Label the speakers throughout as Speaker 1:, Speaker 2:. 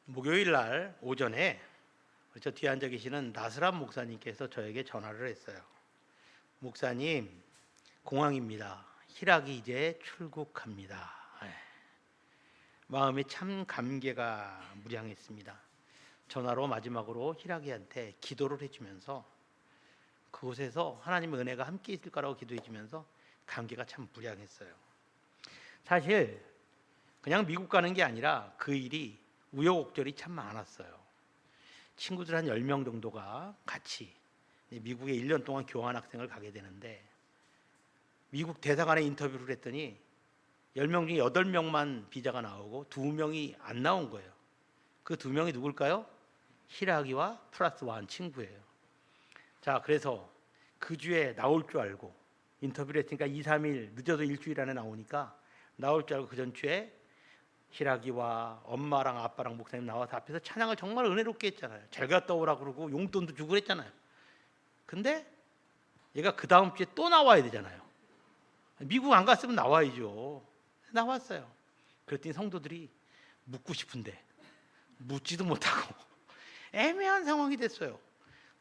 Speaker 1: 목요일 날 오전에 저 뒤에 앉아 계시는 나스란 목사님께서 저에게 전화를 했어요. 목사님, 공항입니다. 희락이 이제 출국합니다. 마음에 참 감개가 무량했습니다. 전화로 마지막으로 희락이한테 기도를 해주면서 그곳에서 하나님의 은혜가 함께 있을 거라고 기도해주면서 감개가 참 무량했어요. 사실 그냥 미국 가는 게 아니라 그 일이 우여곡절이 참 많았어요. 친구들 한 10명 정도가 같이 미국에 1년 동안 교환학생을 가게 되는데, 미국 대사관에 인터뷰를 했더니 10명 중에 8명만 비자가 나오고 2명이 안 나온 거예요. 그 2명이 누굴까요? 희락이와 플러스 완 친구예요. 자, 그래서 그 주에 나올 줄 알고 인터뷰를 했으니까 2, 3일, 늦어도 일주일 안에 나오니까 나올 줄 알고 그 전주에 희락이와 엄마랑 아빠랑 목사님 나와서 앞에서 찬양을 정말 은혜롭게 했잖아요. 잘 갔다 오라 그러고 용돈도 주고 그랬잖아요. 근데 얘가 그 다음 주에 또 나와야 되잖아요. 미국 안 갔으면 나와야죠. 나왔어요. 그랬더니 성도들이 묻고 싶은데 묻지도 못하고 애매한 상황이 됐어요.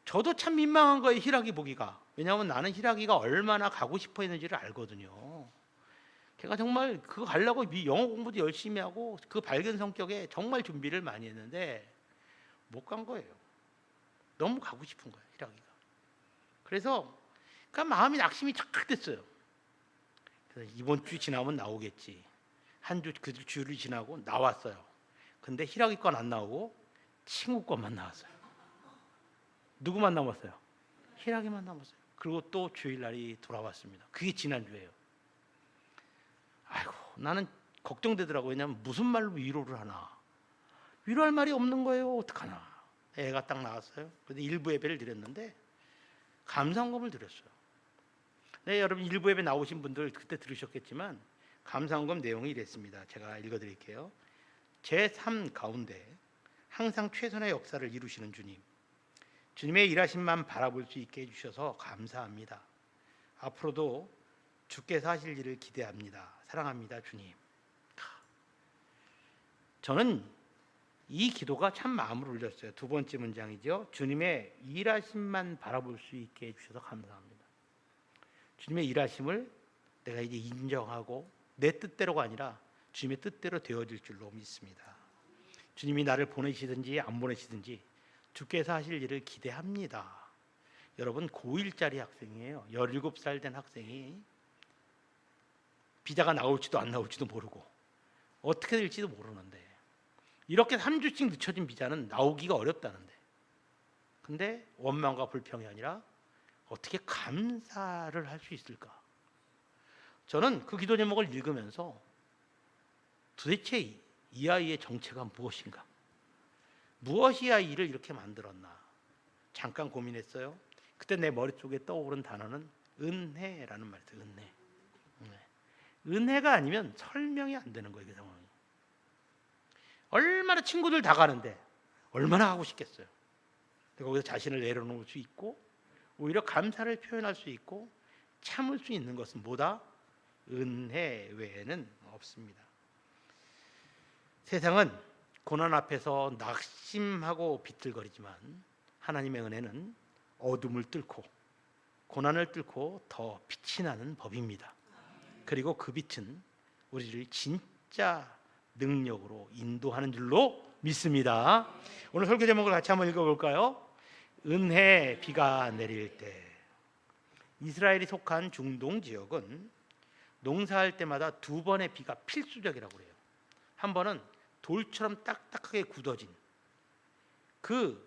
Speaker 1: 저도 참 민망한 거예요, 희락이 보기가. 왜냐하면 나는 희락이가 얼마나 가고 싶어 했는지를 알거든요. 걔가 정말 그거 가려고 영어 공부도 열심히 하고 그 밝은 성격에 정말 준비를 많이 했는데 못 간 거예요. 너무 가고 싶은 거예요, 희락이가. 그래서 마음이 낙심이 착 됐어요. 그래서 이번 주 지나면 나오겠지. 한 주, 그 주를 지나고 나왔어요. 근데 희락이 건 안 나오고 친구 것만 나왔어요. 누구만 남았어요? 희락이만 남았어요. 그리고 또 주일날이 돌아왔습니다. 그게 지난주예요. 아이고, 나는 걱정되더라고요. 왜냐하면 무슨 말로 위로를 하나. 위로할 말이 없는 거예요. 어떡하나. 애가 딱 나왔어요. 근데 일부 예배를 드렸는데 감사헌금을 드렸어요. 네, 여러분 일부 예배 나오신 분들 그때 들으셨겠지만 감사헌금 내용이 이랬습니다. 제가 읽어드릴게요. 제3 가운데 항상 최선의 역사를 이루시는 주님, 주님의 일하심만 바라볼 수 있게 해주셔서 감사합니다. 앞으로도 주께서 하실 일을 기대합니다. 사랑합니다, 주님. 저는 이 기도가 참 마음을 울렸어요. 두 번째 문장이죠. 주님의 일하심만 바라볼 수 있게 해주셔서 감사합니다. 주님의 일하심을 내가 이제 인정하고 내 뜻대로가 아니라 주님의 뜻대로 되어질 줄로 믿습니다. 주님이 나를 보내시든지 안 보내시든지 주께서 하실 일을 기대합니다. 여러분, 고1짜리 학생이에요. 17살 된 학생이 비자가 나올지도 안 나올지도 모르고 어떻게 될지도 모르는데 이렇게 3주씩 늦춰진 비자는 나오기가 어렵다는데, 근데 원망과 불평이 아니라 어떻게 감사를 할 수 있을까? 저는 그 기도 제목을 읽으면서 도대체 이 아이의 정체가 무엇인가? 무엇이 아이를 이렇게 만들었나? 잠깐 고민했어요. 그때 내 머릿속에 떠오른 단어는 은혜라는 말이었어요. 은혜. 은혜가 아니면 설명이 안 되는 거예요, 그 상황이. 얼마나 친구들 다 가는데 얼마나 가고 싶겠어요. 거기서 자신을 내려놓을 수 있고 오히려 감사를 표현할 수 있고 참을 수 있는 것은 뭐다? 은혜 외에는 없습니다. 세상은 고난 앞에서 낙심하고 비틀거리지만 하나님의 은혜는 어둠을 뚫고 고난을 뚫고 더 빛이 나는 법입니다. 그리고 그 빛은 우리를 진짜 능력으로 인도하는 줄로 믿습니다. 오늘 설교 제목을 같이 한번 읽어볼까요? 은혜 비가 내릴 때. 이스라엘이 속한 중동 지역은 농사할 때마다 2번의 비가 필수적이라고 해요. 한 번은 돌처럼 딱딱하게 굳어진 그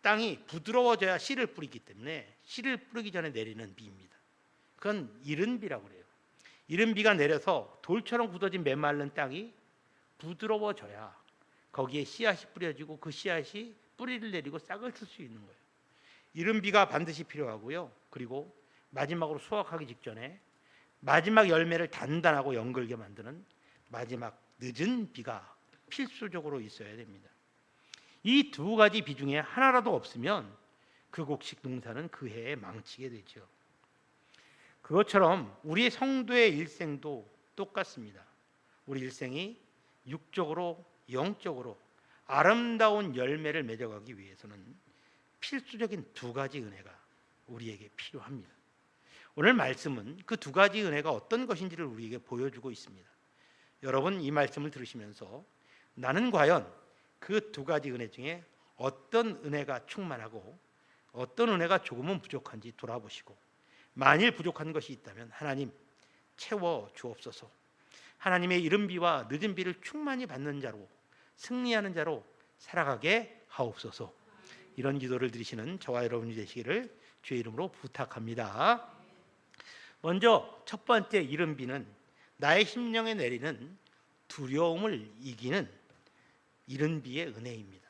Speaker 1: 땅이 부드러워져야 씨를 뿌리기 때문에 씨를 뿌리기 전에 내리는 비입니다. 그건 이른 비라고 그래요. 이른 비가 내려서 돌처럼 굳어진 메마른 땅이 부드러워져야 거기에 씨앗이 뿌려지고 그 씨앗이 뿌리를 내리고 싹을 틀 수 있는 거예요. 이른 비가 반드시 필요하고요. 그리고 마지막으로 수확하기 직전에 마지막 열매를 단단하고 연글게 만드는 마지막 늦은 비가 필수적으로 있어야 됩니다. 이 두 가지 비 중에 하나라도 없으면 그 곡식 농사는 그 해에 망치게 되죠. 그것처럼 우리의 성도의 일생도 똑같습니다. 우리 일생이 육적으로 영적으로 아름다운 열매를 맺어가기 위해서는 필수적인 두 가지 은혜가 우리에게 필요합니다. 오늘 말씀은 그 두 가지 은혜가 어떤 것인지를 우리에게 보여주고 있습니다. 여러분, 이 말씀을 들으시면서 나는 과연 그 두 가지 은혜 중에 어떤 은혜가 충만하고 어떤 은혜가 조금은 부족한지 돌아보시고, 만일 부족한 것이 있다면 하나님 채워 주옵소서. 하나님의 이른 비와 늦은 비를 충만히 받는 자로, 승리하는 자로 살아가게 하옵소서. 이런 기도를 드리시는 저와 여러분이 되시기를 주의 이름으로 부탁합니다. 먼저 첫 번째 이른 비는 나의 심령에 내리는 두려움을 이기는 이른 비의 은혜입니다.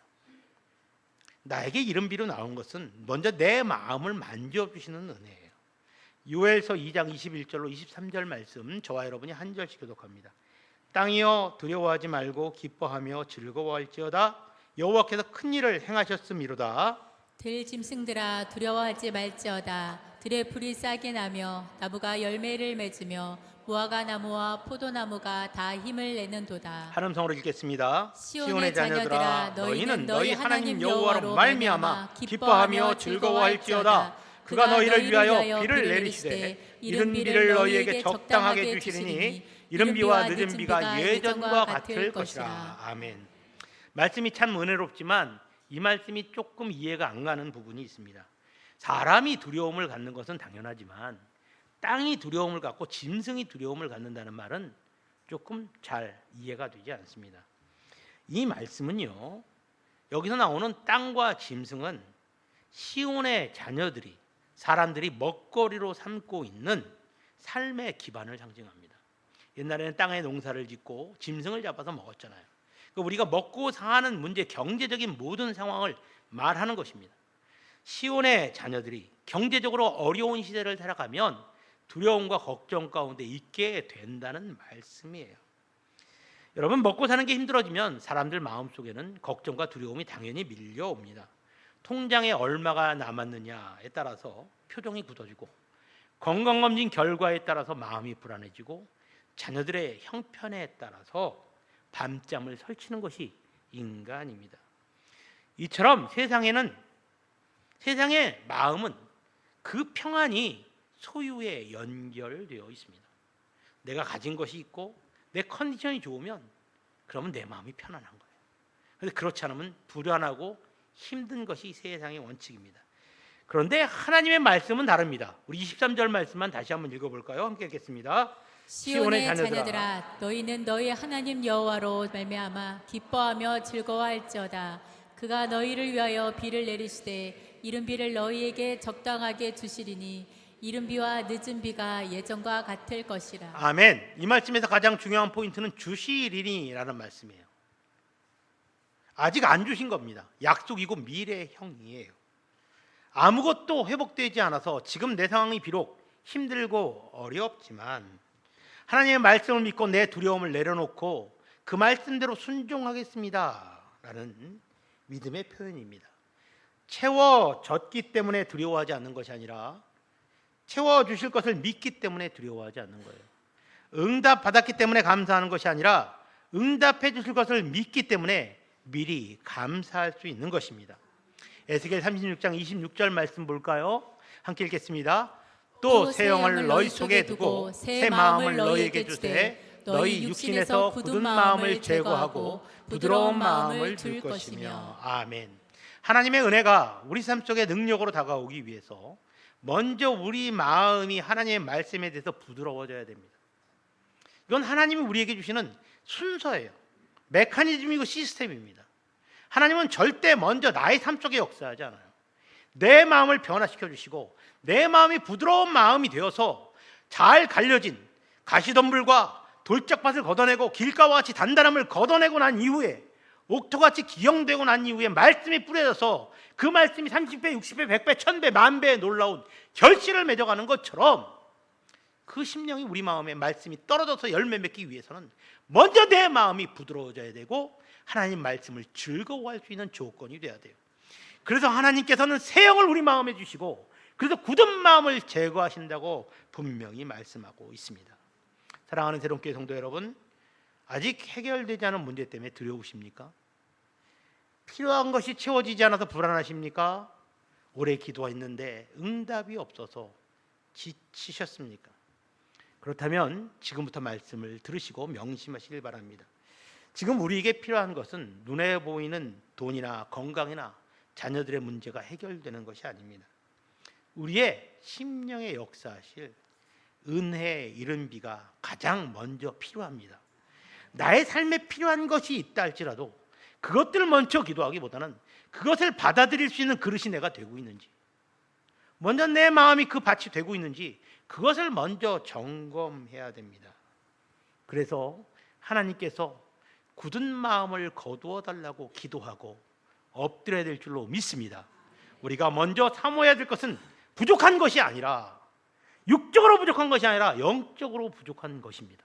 Speaker 1: 나에게 이른 비로 나온 것은 먼저 내 마음을 만져주시는 은혜예요. 요엘서 2장 21절로 23절 말씀, 저와 여러분이 한 절씩 교독합니다. 땅이여 두려워하지 말고 기뻐하며 즐거워할지어다. 여호와께서 큰 일을 행하셨음이로다.
Speaker 2: 들짐승들아 두려워하지 말지어다. 들의 풀이 싹이 나며 나무가 열매를 맺으며 무화과 나무와 포도나무가 다 힘을 내는도다.
Speaker 1: 한음성으로 읽겠습니다.
Speaker 2: 시온의 자녀들아 너희는 너희 하나님 여호와로
Speaker 1: 말미암아 기뻐하며 즐거워할지어다. 그가 너희를 위하여 비를 내리시되 이른 비를 너희에게 적당하게 주시리니 이른 비와 늦은 비가 예전과 같을 것이라. 아멘. 말씀이 참 은혜롭지만 이 말씀이 조금 이해가 안 가는 부분이 있습니다. 사람이 두려움을 갖는 것은 당연하지만 땅이 두려움을 갖고 짐승이 두려움을 갖는다는 말은 조금 잘 이해가 되지 않습니다. 이 말씀은요, 여기서 나오는 땅과 짐승은 시온의 자녀들이, 사람들이 먹거리로 삼고 있는 삶의 기반을 상징합니다. 옛날에는 땅에 농사를 짓고 짐승을 잡아서 먹었잖아요. 우리가 먹고 사는 문제, 경제적인 모든 상황을 말하는 것입니다. 시온의 자녀들이 경제적으로 어려운 시대를 살아가면 두려움과 걱정 가운데 있게 된다는 말씀이에요. 여러분, 먹고 사는 게 힘들어지면 사람들 마음속에는 걱정과 두려움이 당연히 밀려옵니다. 통장에 얼마가 남았느냐에 따라서 표정이 굳어지고, 건강검진 결과에 따라서 마음이 불안해지고, 자녀들의 형편에 따라서 밤잠을 설치는 것이 인간입니다. 이처럼 세상의 마음은 그 평안이 소유에 연결되어 있습니다. 내가 가진 것이 있고 내 컨디션이 좋으면 그러면 내 마음이 편안한 거예요. 그런데 그렇지 않으면 불안하고 힘든 것이 세상의 원칙입니다. 그런데 하나님의 말씀은 다릅니다. 우리 23절 말씀만 다시 한번 읽어볼까요? 함께 읽겠습니다.
Speaker 2: 시온의 자녀들아 너희는 너희 하나님 여호와로 말미암아 기뻐하며 즐거워할지어다. 그가 너희를 위하여 비를 내리시되 이른 비를 너희에게 적당하게 주시리니 이른 비와 늦은 비가 예전과 같을 것이라.
Speaker 1: 아멘. 이 말씀에서 가장 중요한 포인트는 주시리니라는 말씀이에요. 아직 안 주신 겁니다. 약속이고 미래형이에요. 아무것도 회복되지 않아서 지금 내 상황이 비록 힘들고 어렵지만 하나님의 말씀을 믿고 내 두려움을 내려놓고 그 말씀대로 순종하겠습니다 라는 믿음의 표현입니다. 채워졌기 때문에 두려워하지 않는 것이 아니라 채워주실 것을 믿기 때문에 두려워하지 않는 거예요. 응답받았기 때문에 감사하는 것이 아니라 응답해 주실 것을 믿기 때문에 미리 감사할 수 있는 것입니다. 에스겔 36장 26절 말씀 볼까요? 함께 읽겠습니다. 또 새 영을 너희 속에 두고 새 마음을 너희에게 주되 너희 육신에서 굳은 마음을 제거하고 부드러운 마음을 줄 것이며. 아멘. 하나님의 은혜가 우리 삶 속에 능력으로 다가오기 위해서 먼저 우리 마음이 하나님의 말씀에 대해서 부드러워져야 됩니다. 이건 하나님이 우리에게 주시는 순서예요. 메커니즘이고 시스템입니다. 하나님은 절대 먼저 나의 삶 속에 역사하지 않아요. 내 마음을 변화시켜 주시고 내 마음이 부드러운 마음이 되어서 잘 갈려진 가시덤불과 돌짝밭을 걷어내고 길가와 같이 단단함을 걷어내고 난 이후에 옥토같이 기형되고 난 이후에 말씀이 뿌려져서 그 말씀이 30배, 60배, 100배, 1000배, 만배의 놀라운 결실을 맺어가는 것처럼 그 심령이 우리 마음에 말씀이 떨어져서 열매 맺기 위해서는 먼저 내 마음이 부드러워져야 되고 하나님 말씀을 즐거워할 수 있는 조건이 돼야 돼요. 그래서 하나님께서는 새 영을 우리 마음에 주시고 그래서 굳은 마음을 제거하신다고 분명히 말씀하고 있습니다. 사랑하는 새로운교회 성도 여러분, 아직 해결되지 않은 문제 때문에 두려우십니까? 필요한 것이 채워지지 않아서 불안하십니까? 오래 기도했는데 응답이 없어서 지치셨습니까? 그렇다면 지금부터 말씀을 들으시고 명심하시길 바랍니다. 지금 우리에게 필요한 것은 눈에 보이는 돈이나 건강이나 자녀들의 문제가 해결되는 것이 아닙니다. 우리의 심령에 역사하실 은혜의 이른 비가 가장 먼저 필요합니다. 나의 삶에 필요한 것이 있다 할지라도 그것들을 먼저 기도하기보다는 그것을 받아들일 수 있는 그릇이 내가 되고 있는지, 먼저 내 마음이 그 밭이 되고 있는지 그것을 먼저 점검해야 됩니다. 그래서 하나님께서 굳은 마음을 거두어 달라고 기도하고 엎드려야 될 줄로 믿습니다. 우리가 먼저 사모해야 될 것은 부족한 것이 아니라, 육적으로 부족한 것이 아니라 영적으로 부족한 것입니다.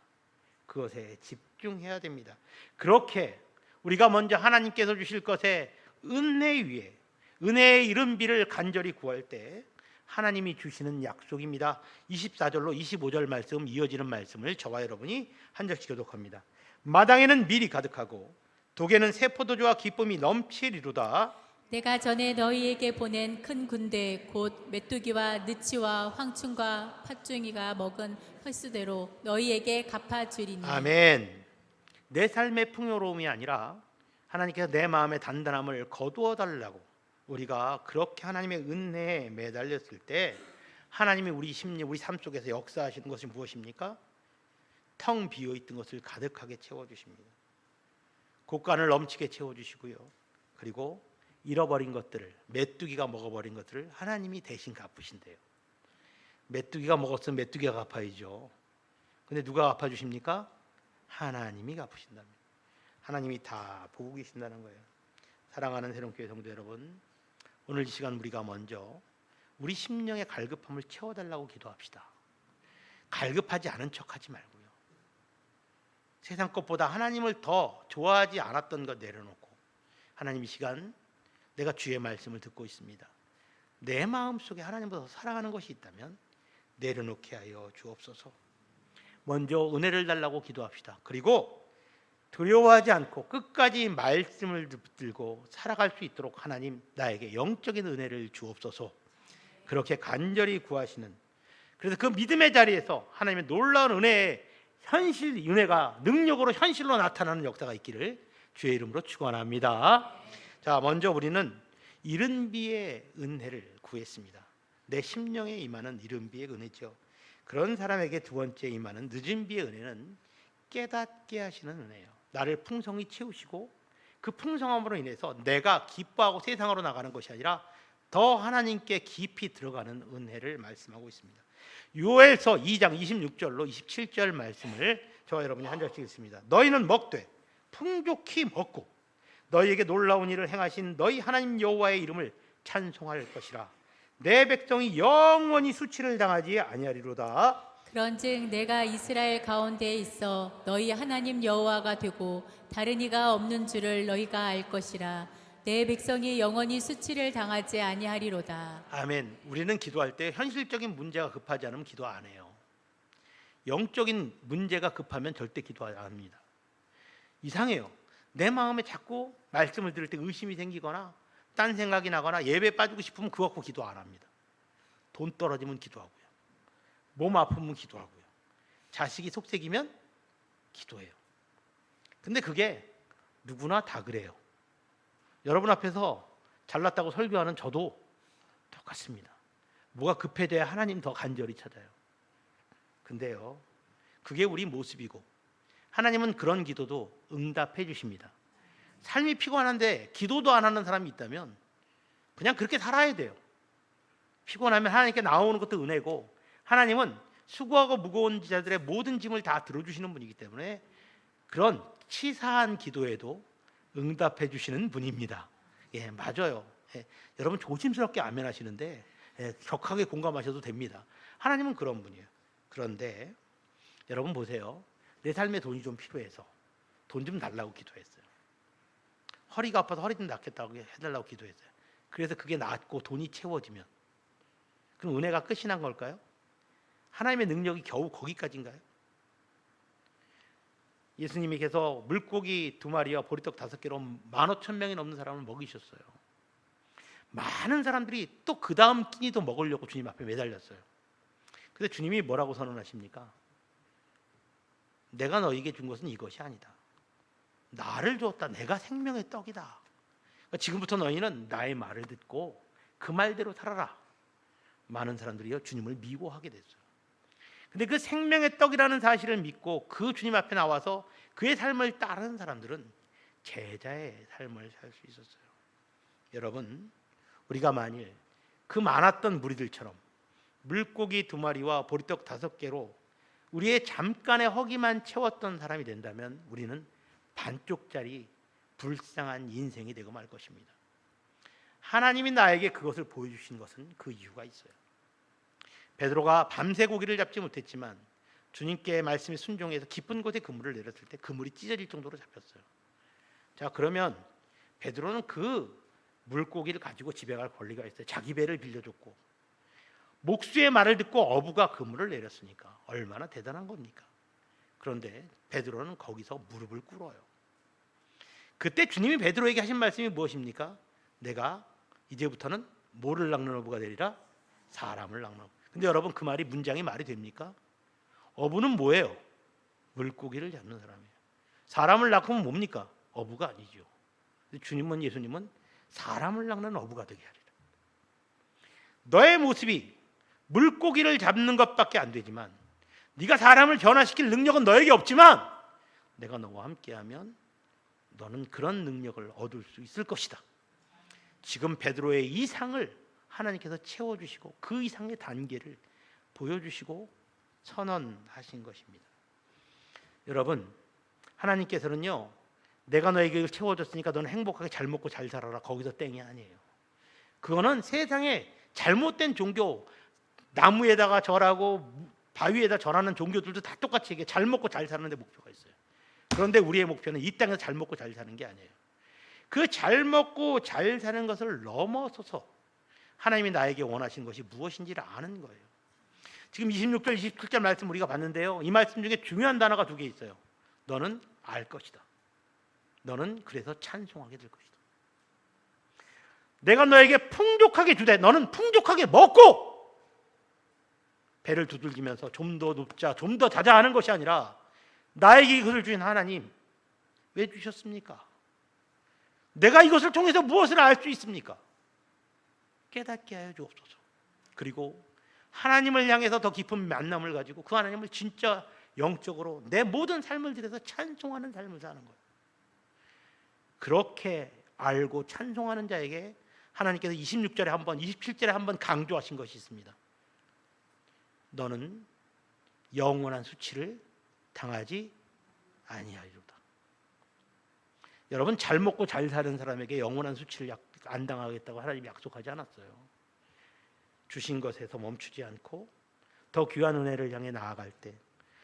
Speaker 1: 그것에 집중해야 됩니다. 그렇게 우리가 먼저 하나님께서 주실 것에 은혜 위에 은혜의 이른 비를 간절히 구할 때 하나님이 주시는 약속입니다. 24절로 25절 말씀 이어지는 말씀을 저와 여러분이 한 절씩 교독합니다. 마당에는 밀이 가득하고 독에는 새 포도주와 기쁨이 넘치리로다.
Speaker 2: 내가 전에 너희에게 보낸 큰 군대 곧 메뚜기와 느치와 황충과 팥중이가 먹은 횟수대로 너희에게 갚아주리니.
Speaker 1: 아멘. 내 삶의 풍요로움이 아니라 하나님께서 내 마음의 단단함을 거두어 달라고, 우리가 그렇게 하나님의 은혜에 매달렸을 때 하나님이 우리 심리, 우리 삶 속에서 역사하시는 것이 무엇입니까? 텅 비어있던 것을 가득하게 채워주십니다. 곳간을 넘치게 채워주시고요. 그리고 잃어버린 것들을, 메뚜기가 먹어버린 것들을 하나님이 대신 갚으신대요. 메뚜기가 먹었으면 메뚜기가 갚아야죠. 근데 누가 갚아주십니까? 하나님이 갚으신답니다. 하나님이 다 보고 계신다는 거예요. 사랑하는 새롬교회 성도 여러분, 오늘 이 시간 우리가 먼저 우리 심령의 갈급함을 채워달라고 기도합시다. 갈급하지 않은 척하지 말고요. 세상 것보다 하나님을 더 좋아하지 않았던 것 내려놓고, 하나님 이 시간 내가 주의 말씀을 듣고 있습니다. 내 마음속에 하나님보다 더 사랑하는 것이 있다면 내려놓게 하여 주옵소서. 먼저 은혜를 달라고 기도합시다. 그리고 두려워하지 않고 끝까지 말씀을 붙들고 살아갈 수 있도록 하나님 나에게 영적인 은혜를 주옵소서. 그렇게 간절히 구하시는, 그래서 그 믿음의 자리에서 하나님의 놀라운 은혜의 현실, 은혜가 능력으로 현실로 나타나는 역사가 있기를 주의 이름으로 축원합니다. 자, 먼저 우리는 이른 비의 은혜를 구했습니다. 내 심령에 임하는 이른 비의 은혜죠. 그런 사람에게 두 번째 임하는 늦은 비의 은혜는 깨닫게 하시는 은혜예요. 나를 풍성히 채우시고 그 풍성함으로 인해서 내가 기뻐하고 세상으로 나가는 것이 아니라 더 하나님께 깊이 들어가는 은혜를 말씀하고 있습니다. 요엘서 2장 26절로 27절 말씀을 저와 여러분이 한 절씩 읽습니다. 너희는 먹되 풍족히 먹고 너희에게 놀라운 일을 행하신 너희 하나님 여호와의 이름을 찬송할 것이라. 내 백성이 영원히 수치를 당하지 아니하리로다.
Speaker 2: 그런즉 내가 이스라엘 가운데에 있어 너희 하나님 여호와가 되고 다른 이가 없는 줄을 너희가 알 것이라. 내 백성이 영원히 수치를 당하지 아니하리로다.
Speaker 1: 아멘. 우리는 기도할 때 현실적인 문제가 급하지 않으면 기도 안 해요. 영적인 문제가 급하면 절대 기도 안 합니다. 이상해요. 내 마음에 자꾸 말씀을 들을 때 의심이 생기거나 딴 생각이 나거나 예배 빠지고 싶으면 그거 갖고 기도 안 합니다. 돈 떨어지면 기도하고요. 몸 아프면 기도하고요. 자식이 속색이면 기도해요. 근데 그게 누구나 다 그래요. 여러분 앞에서 잘났다고 설교하는 저도 똑같습니다. 뭐가 급해져야 하나님 더 간절히 찾아요. 근데요, 그게 우리 모습이고 하나님은 그런 기도도 응답해 주십니다. 삶이 피곤한데 기도도 안 하는 사람이 있다면 그냥 그렇게 살아야 돼요. 피곤하면 하나님께 나오는 것도 은혜고, 하나님은 수고하고 무거운 자들의 모든 짐을 다 들어주시는 분이기 때문에 그런 치사한 기도에도 응답해 주시는 분입니다. 예, 맞아요. 예, 여러분 조심스럽게 아멘 하시는데 격하게 공감하셔도 됩니다. 하나님은 그런 분이에요. 그런데 여러분 보세요. 내 삶에 돈이 좀 필요해서 돈 좀 달라고 기도했어요. 허리가 아파서 허리 좀 낫겠다고 해달라고 기도했어요. 그래서 그게 낫고 돈이 채워지면 그럼 은혜가 끝이 난 걸까요? 하나님의 능력이 겨우 거기까지인가요? 예수님께서 물고기 2마리와 보리떡 5개로 15,000명이 넘는 사람을 먹이셨어요. 많은 사람들이 또 그 다음 끼니도 먹으려고 주님 앞에 매달렸어요. 근데 주님이 뭐라고 선언하십니까? 내가 너에게 준 것은 이것이 아니다. 나를 주었다. 내가 생명의 떡이다. 그러니까 지금부터 너희는 나의 말을 듣고 그 말대로 살아라. 많은 사람들이요 주님을 미워하게 됐어요. 근데 그 생명의 떡이라는 사실을 믿고 그 주님 앞에 나와서 그의 삶을 따르는 사람들은 제자의 삶을 살 수 있었어요. 여러분, 우리가 만일 그 많았던 무리들처럼 물고기 2마리와 보리떡 5개로 우리의 잠깐의 허기만 채웠던 사람이 된다면 우리는 반쪽짜리 불쌍한 인생이 되고 말 것입니다. 하나님이 나에게 그것을 보여주신 것은 그 이유가 있어요. 베드로가 밤새 고기를 잡지 못했지만 주님께 말씀에 순종해서 깊은 곳에 그물을 내렸을 때 그물이 찢어질 정도로 잡혔어요. 자, 그러면 베드로는 그 물고기를 가지고 집에 갈 권리가 있어요. 자기 배를 빌려줬고 목수의 말을 듣고 어부가 그물을 내렸으니까 얼마나 대단한 겁니까? 그런데 베드로는 거기서 무릎을 꿇어요. 그때 주님이 베드로에게 하신 말씀이 무엇입니까? 내가 이제부터는 뭐를 낚는 어부가 되리라? 사람을 낚는 어부. 근데 여러분, 그 말이 문장이 말이 됩니까? 어부는 뭐예요? 물고기를 잡는 사람이에요. 사람을 낚으면 뭡니까? 어부가 아니죠. 근데 주님은, 예수님은 사람을 낚는 어부가 되게 하리라. 너의 모습이 물고기를 잡는 것밖에 안 되지만, 네가 사람을 변화시킬 능력은 너에게 없지만 내가 너와 함께하면 너는 그런 능력을 얻을 수 있을 것이다. 지금 베드로의 이상을 하나님께서 채워주시고 그 이상의 단계를 보여주시고 선언하신 것입니다. 여러분, 하나님께서는요, 내가 너에게 이걸 채워줬으니까 너는 행복하게 잘 먹고 잘 살아라, 거기서 땡이 아니에요. 그거는 세상에 잘못된 종교, 나무에다가 절하고 바위에다 절하는 종교들도 다 똑같이 얘기해. 잘 먹고 잘 사는 데 목표가 있어요. 그런데 우리의 목표는 이 땅에서 잘 먹고 잘 사는 게 아니에요. 그 잘 먹고 잘 사는 것을 넘어서서 하나님이 나에게 원하시는 것이 무엇인지를 아는 거예요. 지금 26절, 27절 말씀 우리가 봤는데요, 이 말씀 중에 중요한 단어가 2개 있어요. 너는 알 것이다. 너는 그래서 찬송하게 될 것이다. 내가 너에게 풍족하게 주되 너는 풍족하게 먹고, 배를 두들기면서 좀 더 눕자, 좀 더 자자 하는 것이 아니라 나에게 이것을 주신 하나님, 왜 주셨습니까? 내가 이것을 통해서 무엇을 알 수 있습니까? 깨닫게 하여 주옵소서. 그리고 하나님을 향해서 더 깊은 만남을 가지고 그 하나님을 진짜 영적으로 내 모든 삶을 들여서 찬송하는 삶을 사는 거예요. 그렇게 알고 찬송하는 자에게 하나님께서 26절에 한 번, 27절에 한 번 강조하신 것이 있습니다. 너는 영원한 수치를 당하지 아니하리로다. 여러분, 잘 먹고 잘 사는 사람에게 영원한 수치를 안 당하겠다고 하나님이 약속하지 않았어요. 주신 것에서 멈추지 않고 더 귀한 은혜를 향해 나아갈 때,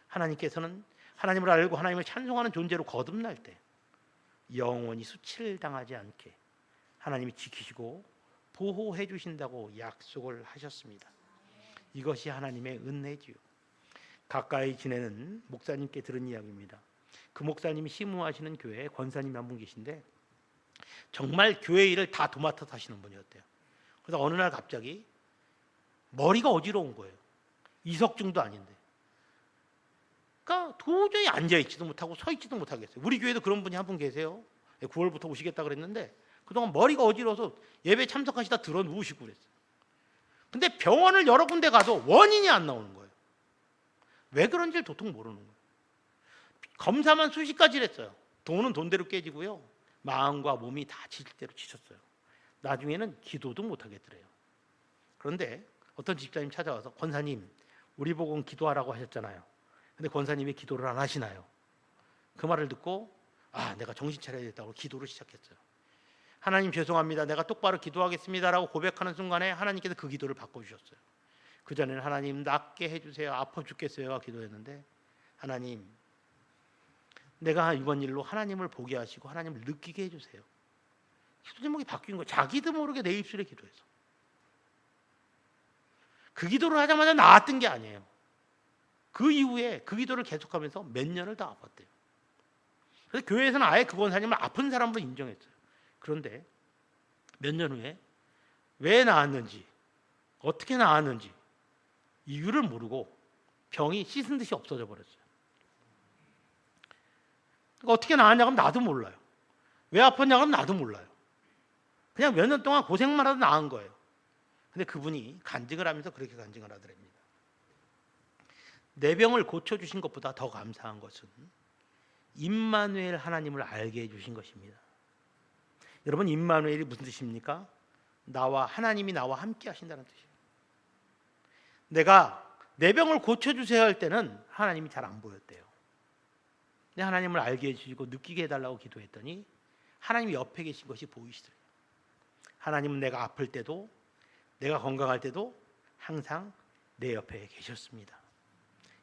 Speaker 1: 하나님께서는 하나님을 알고 하나님을 찬송하는 존재로 거듭날 때 영원히 수치를 당하지 않게 하나님이 지키시고 보호해 주신다고 약속을 하셨습니다. 이것이 하나님의 은혜지요. 가까이 지내는 목사님께 들은 이야기입니다. 그 목사님이 시무하시는 교회에 권사님이 한 분 계신데 정말 교회 일을 다 도맡아서 하시는 분이었대요. 그래서 어느 날 갑자기 머리가 어지러운 거예요. 이석증도 아닌데. 그러니까 도저히 앉아있지도 못하고 서있지도 못하겠어요. 우리 교회도 그런 분이 한 분 계세요. 9월부터 오시겠다 그랬는데 그동안 머리가 어지러워서 예배 참석하시다 들어 누우시고 그랬어요. 근데 병원을 여러 군데 가도 원인이 안 나오는 거예요. 왜 그런지를 도통 모르는 거예요. 검사만 수십 가지를 했어요. 돈은 돈대로 깨지고요, 마음과 몸이 다 지칠 대로 지쳤어요. 나중에는 기도도 못 하겠더래요. 그런데 어떤 집사님 찾아와서, 권사님, 우리 보고 기도하라고 하셨잖아요. 근데 권사님이 기도를 안 하시나요? 그 말을 듣고 내가 정신 차려야겠다고 기도를 시작했어요. 하나님 죄송합니다, 내가 똑바로 기도하겠습니다라고 고백하는 순간에 하나님께서 그 기도를 바꿔주셨어요. 그전에는 하나님 낫게 해주세요, 아파 죽겠어요가 기도했는데 하나님, 내가 이번 일로 하나님을 보게 하시고 하나님을 느끼게 해주세요. 기도 제목이 바뀐 거예요. 자기도 모르게 내 입술에 기도해서. 그 기도를 하자마자 나았던 게 아니에요. 그 이후에 그 기도를 계속하면서 몇 년을 다 아팠대요. 그래서 교회에서는 아예 그 권사님을 아픈 사람으로 인정했어요. 그런데 몇 년 후에 왜 나았는지, 어떻게 나았는지 이유를 모르고 병이 씻은 듯이 없어져 버렸어요. 그러니까 어떻게 나았냐고 하면 나도 몰라요. 왜 아팠냐고 하면 나도 몰라요. 그냥 몇 년 동안 고생만 하다 나은 거예요. 근데 그분이 간증을 하면서 그렇게 간증을 하더랍니다. 내 병을 고쳐주신 것보다 더 감사한 것은 임마누엘 하나님을 알게 해주신 것입니다. 여러분, 임마누엘이 무슨 뜻입니까? 하나님이 나와 함께 하신다는 뜻이에요. 내가 내 병을 고쳐주세요 할 때는 하나님이 잘 안 보였대요. 근데 하나님을 알게 해주시고 느끼게 해달라고 기도했더니 하나님이 옆에 계신 것이 보이시더래요. 하나님은 내가 아플 때도 내가 건강할 때도 항상 내 옆에 계셨습니다.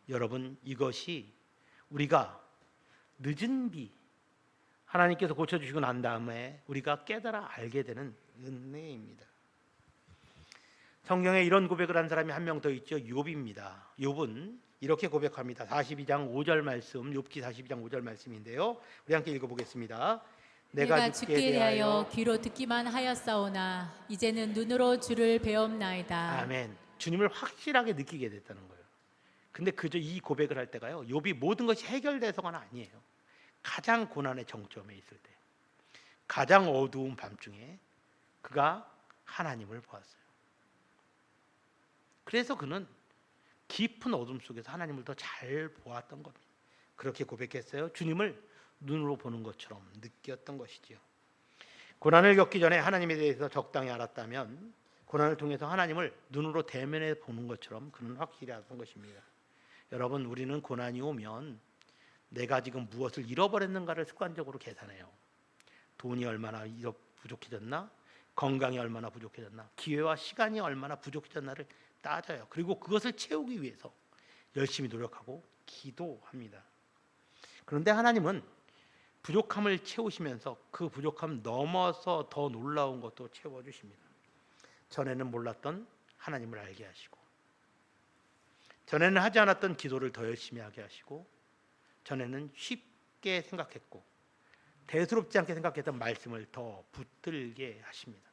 Speaker 1: 여러분, 이것이 우리가 늦은 비 하나님께서 고쳐주시고 난 다음에 우리가 깨달아 알게 되는 은혜입니다. 성경에 이런 고백을 한 사람이 한 명 더 있죠. 욥입니다. 욥은 이렇게 고백합니다. 42장 5절 말씀, 욥기 42장 5절 말씀인데요. 우리 함께 읽어보겠습니다.
Speaker 2: 내가 죽게 대하여 귀로 듣기만 하였사오나 이제는 눈으로 주를 배움나이다.
Speaker 1: 아멘. 주님을 확실하게 느끼게 됐다는 거예요. 근데 그저 이 고백을 할 때가요, 욥이 모든 것이 해결돼서가 아니에요. 가장 고난의 정점에 있을 때, 가장 어두운 밤중에 그가 하나님을 보았어요. 그래서 그는 깊은 어둠 속에서 하나님을 더 잘 보았던 겁니다. 그렇게 고백했어요. 주님을 눈으로 보는 것처럼 느꼈던 것이지요. 고난을 겪기 전에 하나님에 대해서 적당히 알았다면 고난을 통해서 하나님을 눈으로 대면해 보는 것처럼 그는 확실히 알았던 것입니다. 여러분, 우리는 고난이 오면 내가 지금 무엇을 잃어버렸는가를 습관적으로 계산해요. 돈이 얼마나 부족해졌나? 건강이 얼마나 부족해졌나? 기회와 시간이 얼마나 부족해졌나를 따져요. 그리고 그것을 채우기 위해서 열심히 노력하고 기도합니다. 그런데 하나님은 부족함을 채우시면서 그 부족함 넘어서 더 놀라운 것도 채워주십니다. 전에는 몰랐던 하나님을 알게 하시고, 전에는 하지 않았던 기도를 더 열심히 하게 하시고, 전에는 쉽게 생각했고 대수롭지 않게 생각했던 말씀을 더 붙들게 하십니다.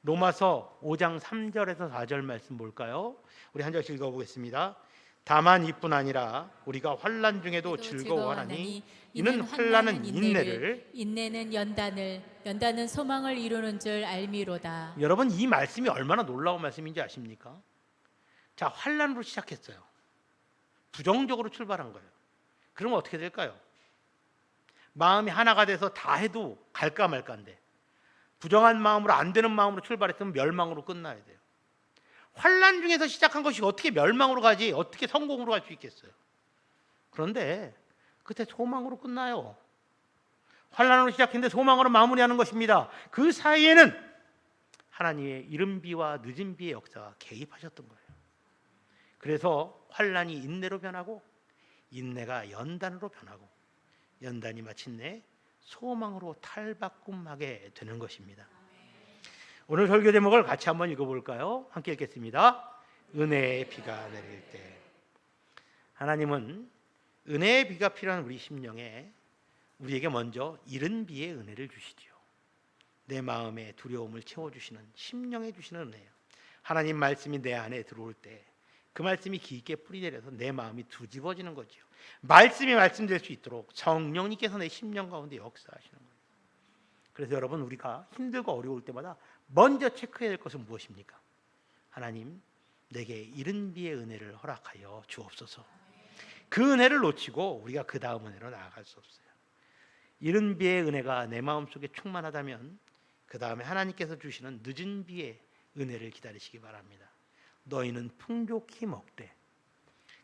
Speaker 1: 로마서 5장 3절에서 4절 말씀 볼까요? 우리 한 절씩 읽어보겠습니다. 다만 이뿐 아니라 우리가 환난 중에도 즐거워하나니 이는 환난은 인내를,
Speaker 2: 인내는 연단은 소망을 이루는 줄 알미로다.
Speaker 1: 여러분, 이 말씀이 얼마나 놀라운 말씀인지 아십니까? 자, 환난으로 시작했어요. 부정적으로 출발한 거예요. 그러면 어떻게 될까요? 마음이 하나가 돼서 다 해도 갈까 말까인데 부정한 마음으로, 안 되는 마음으로 출발했으면 멸망으로 끝나야 돼요. 환난 중에서 시작한 것이 어떻게 멸망으로 가지, 어떻게 성공으로 갈 수 있겠어요? 그런데 그때 소망으로 끝나요. 환난으로 시작했는데 소망으로 마무리하는 것입니다. 그 사이에는 하나님의 이른 비와 늦은 비의 역사가 개입하셨던 거예요. 그래서 환난이 인내로 변하고 인내가 연단으로 변하고 연단이 마침내 소망으로 탈바꿈하게 되는 것입니다. 오늘 설교 제목을 같이 한번 읽어볼까요? 함께 읽겠습니다. 은혜의 비가 내릴 때. 하나님은 은혜의 비가 필요한 우리 심령에 우리에게 먼저 이른 비의 은혜를 주시지요. 내 마음의 두려움을 채워주시는, 심령에 주시는 은혜예요. 하나님 말씀이 내 안에 들어올 때 그 말씀이 깊게 뿌리내려서 내 마음이 뒤집어지는 거죠. 말씀이 말씀될 수 있도록 성령님께서 내 심령 가운데 역사하시는 거예요. 그래서 여러분, 우리가 힘들고 어려울 때마다 먼저 체크해야 될 것은 무엇입니까? 하나님, 내게 이른 비의 은혜를 허락하여 주옵소서. 그 은혜를 놓치고 우리가 그 다음 은혜로 나아갈 수 없어요. 이른 비의 은혜가 내 마음속에 충만하다면 그 다음에 하나님께서 주시는 늦은 비의 은혜를 기다리시기 바랍니다. 너희는 풍족히 먹되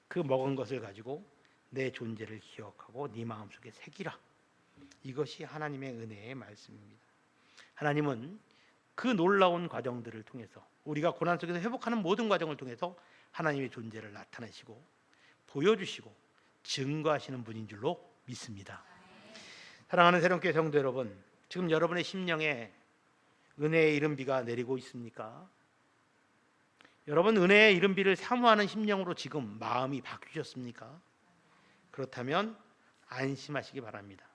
Speaker 1: 그 먹은 것을 가지고 내 존재를 기억하고 네 마음속에 새기라. 이것이 하나님의 은혜의 말씀입니다. 하나님은 그 놀라운 과정들을 통해서, 우리가 고난 속에서 회복하는 모든 과정을 통해서 하나님의 존재를 나타내시고 보여주시고 증거하시는 분인 줄로 믿습니다. 사랑하는 새롭게 성도 여러분, 지금 여러분의 심령에 은혜의 이른 비가 내리고 있습니까? 여러분, 은혜의 이른 비를 사모하는 심령으로 지금 마음이 바뀌셨습니까? 그렇다면 안심하시기 바랍니다.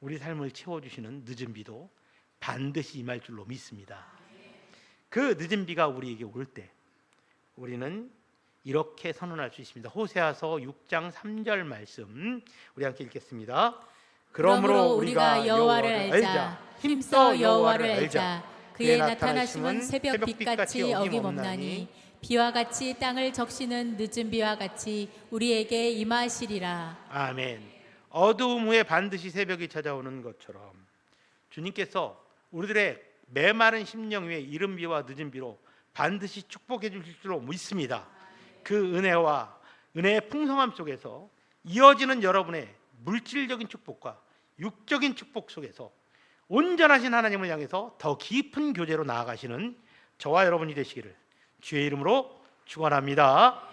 Speaker 1: 우리 삶을 채워주시는 늦은 비도 반드시 임할 줄로 믿습니다. 그 늦은 비가 우리에게 올 때 우리는 이렇게 선언할 수 있습니다. 호세아서 6장 3절 말씀 우리 함께 읽겠습니다.
Speaker 2: 그러므로 우리가 여호와를 알자, 힘써 여호와를 알자. 그의 나타나심은 새벽빛같이 어김없나니 비와 같이 땅을 적시는 늦은 비와 같이 우리에게 임하시리라.
Speaker 1: 아멘. 어두움 후에 반드시 새벽이 찾아오는 것처럼 주님께서 우리들의 메마른 심령 위에 이른 비와 늦은 비로 반드시 축복해 주실 줄로 믿습니다. 그 은혜와 은혜의 풍성함 속에서 이어지는 여러분의 물질적인 축복과 육적인 축복 속에서 온전하신 하나님을 향해서 더 깊은 교제로 나아가시는 저와 여러분이 되시기를 주의 이름으로 축원합니다.